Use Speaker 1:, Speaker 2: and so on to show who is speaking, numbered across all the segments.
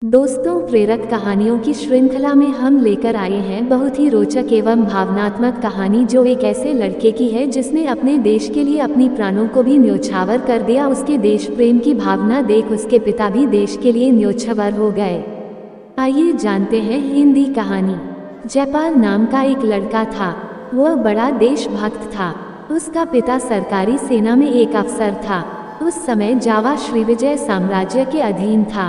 Speaker 1: दोस्तों, प्रेरक कहानियों की श्रृंखला में हम लेकर आए हैं बहुत ही रोचक एवं भावनात्मक कहानी, जो एक ऐसे लड़के की है जिसने अपने देश के लिए अपनी प्राणों को भी न्योछावर कर दिया। उसके देश प्रेम की भावना देख उसके पिता भी देश के लिए न्योछावर हो गए। आइए जानते हैं हिंदी कहानी। जयपाल नाम का एक लड़का था। वह बड़ा देशभक्त था। उसका पिता सरकारी सेना में एक अफसर था। उस समय जावा श्रीविजय साम्राज्य के अधीन था।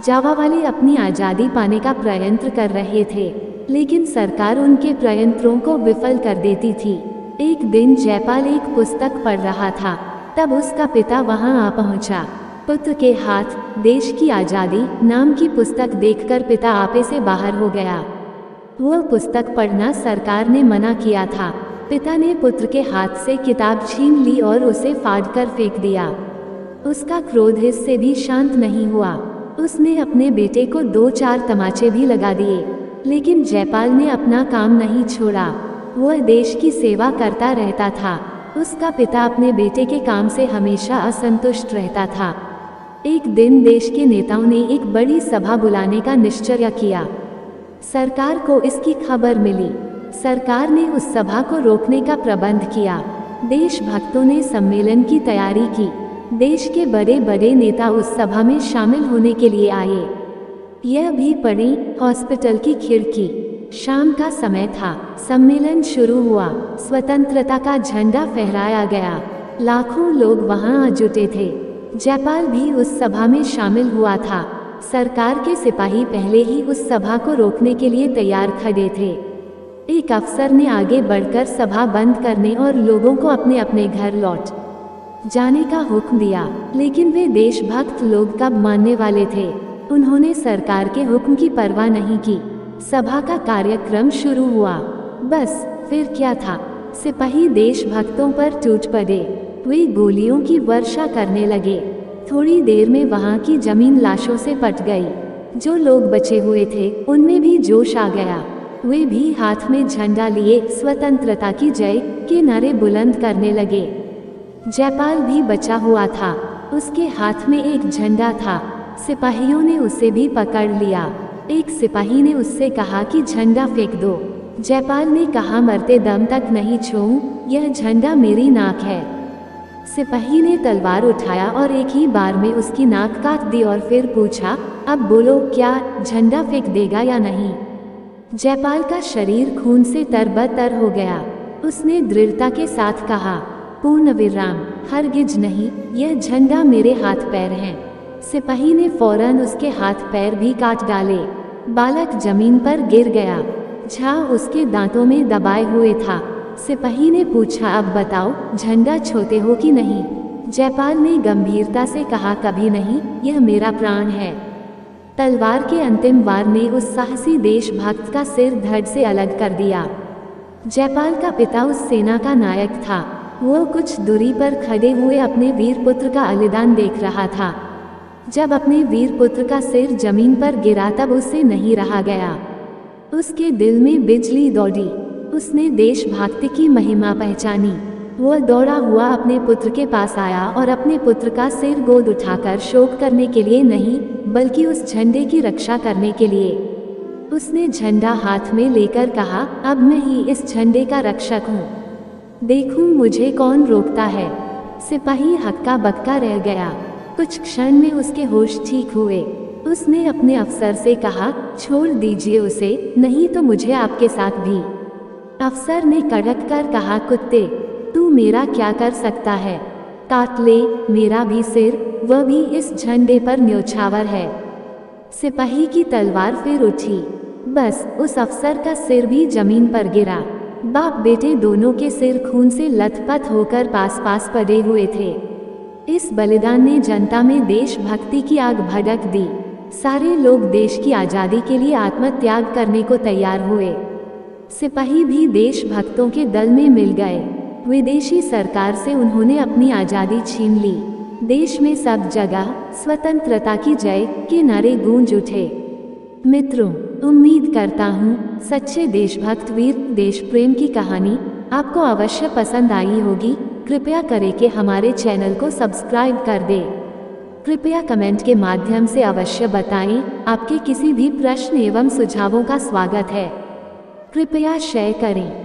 Speaker 1: जावा वाले अपनी आज़ादी पाने का प्रयत्न कर रहे थे, लेकिन सरकार उनके प्रयत्नों को विफल कर देती थी। एक दिन जयपाल एक पुस्तक पढ़ रहा था, तब उसका पिता वहां आ पहुंचा। पुत्र के हाथ देश की आज़ादी नाम की पुस्तक देखकर पिता आपे से बाहर हो गया। वह पुस्तक पढ़ना सरकार ने मना किया था। पिता ने पुत्र के हाथ से किताब छीन ली और उसे फाड़कर फेंक दिया। उसका क्रोध इससे भी शांत नहीं हुआ। उसने अपने बेटे को 2-4 तमाचे भी लगा दिए, लेकिन जयपाल ने अपना काम नहीं छोड़ा। वह देश की सेवा करता रहता था। उसका पिता अपने बेटे के काम से हमेशा असंतुष्ट रहता था। एक दिन देश के नेताओं ने एक बड़ी सभा बुलाने का निश्चय किया। सरकार को इसकी खबर मिली। सरकार ने उस सभा को रोकने का प्रबंध किया। देशभक्तों ने सम्मेलन की तैयारी की। देश के बड़े बड़े नेता उस सभा में शामिल होने के लिए आए। यह भी पड़ी हॉस्पिटल की खिड़की। शाम का समय था। सम्मेलन शुरू हुआ। स्वतंत्रता का झंडा फहराया गया। लाखों लोग वहां आ जुटे थे। जयपाल भी उस सभा में शामिल हुआ था। सरकार के सिपाही पहले ही उस सभा को रोकने के लिए तैयार खड़े थे। एक अफसर ने आगे बढ़कर सभा बंद करने और लोगों को अपने अपने घर लौट जाने का हुक्म दिया, लेकिन वे देशभक्त लोग कब मानने वाले थे। उन्होंने सरकार के हुक्म की परवाह नहीं की। सभा का कार्यक्रम शुरू हुआ। बस फिर क्या था, सिपाही देशभक्तों पर टूट पड़े। वे गोलियों की वर्षा करने लगे। थोड़ी देर में वहां की जमीन लाशों से पट गई। जो लोग बचे हुए थे उनमें भी जोश आ गया। वे भी हाथ में झंडा लिए स्वतंत्रता की जय के नारे बुलंद करने लगे। जयपाल भी बचा हुआ था। उसके हाथ में एक झंडा था। सिपाहियों ने उसे भी पकड़ लिया। एक सिपाही ने उससे कहा कि झंडा फेंक दो। जयपाल ने कहा, मरते दम तक नहीं छोड़ूं, यह झंडा मेरी नाक है। सिपाही ने तलवार उठाया और एक ही बार में उसकी नाक काट दी और फिर पूछा, अब बोलो, क्या झंडा फेंक देगा या नहीं। जयपाल का शरीर खून से तरबतर हो गया। उसने दृढ़ता के साथ कहा, पूर्ण विराम, हरगिज नहीं, यह झंडा मेरे हाथ पैर हैं। सिपाही ने फौरन उसके हाथ पैर भी काट डाले। बालक जमीन पर गिर गया। झां उसके दांतों में दबाए हुए था। सिपाही ने पूछा, अब बताओ, झंडा छोड़ते हो कि नहीं। जयपाल ने गंभीरता से कहा, कभी नहीं, यह मेरा प्राण है। तलवार के अंतिम वार ने उस साहसी देशभक्त का सिर धड़ से अलग कर दिया। जयपाल का पिता उस सेना का नायक था। वो कुछ दूरी पर खड़े हुए अपने वीर पुत्र का बलिदान देख रहा था। जब अपने वीर पुत्र का सिर जमीन पर गिरा तब उसे नहीं रहा गया। उसके दिल में बिजली दौड़ी। उसने देशभक्ति की महिमा पहचानी। वह दौड़ा हुआ अपने पुत्र के पास आया और अपने पुत्र का सिर गोद उठाकर शोक करने के लिए नहीं, बल्कि उस झंडे की रक्षा करने के लिए। उसने झंडा हाथ में लेकर कहा, अब मैं ही इस झंडे का रक्षक हूँ। देखूं मुझे कौन रोकता है। सिपाही हक्का बक्का रह गया। कुछ क्षण में उसके होश ठीक हुए। उसने अपने अफसर से कहा, छोड़ दीजिए उसे, नहीं तो मुझे आपके साथ भी। अफसर ने कड़क कर कहा, कुत्ते, तू मेरा क्या कर सकता है। काट ले मेरा भी सिर, वह भी इस झंडे पर न्योछावर है। सिपाही की तलवार फिर उठी। बस उस अफसर का सिर भी जमीन पर गिरा। बाप बेटे दोनों के सिर खून से लथपथ होकर पास पास पड़े हुए थे। इस बलिदान ने जनता में देशभक्ति की आग भड़क दी। सारे लोग देश की आज़ादी के लिए आत्मत्याग करने को तैयार हुए। सिपाही भी देशभक्तों के दल में मिल गए। विदेशी सरकार से उन्होंने अपनी आज़ादी छीन ली। देश में सब जगह स्वतंत्रता की जय के नारे गूंज उठे। मित्रों, उम्मीद करता हूँ सच्चे देशभक्त वीर देश प्रेम की कहानी आपको अवश्य पसंद आई होगी। कृपया करें कि हमारे चैनल को सब्सक्राइब कर दें। कृपया कमेंट के माध्यम से अवश्य बताएं। आपके किसी भी प्रश्न एवं सुझावों का स्वागत है। कृपया शेयर करें।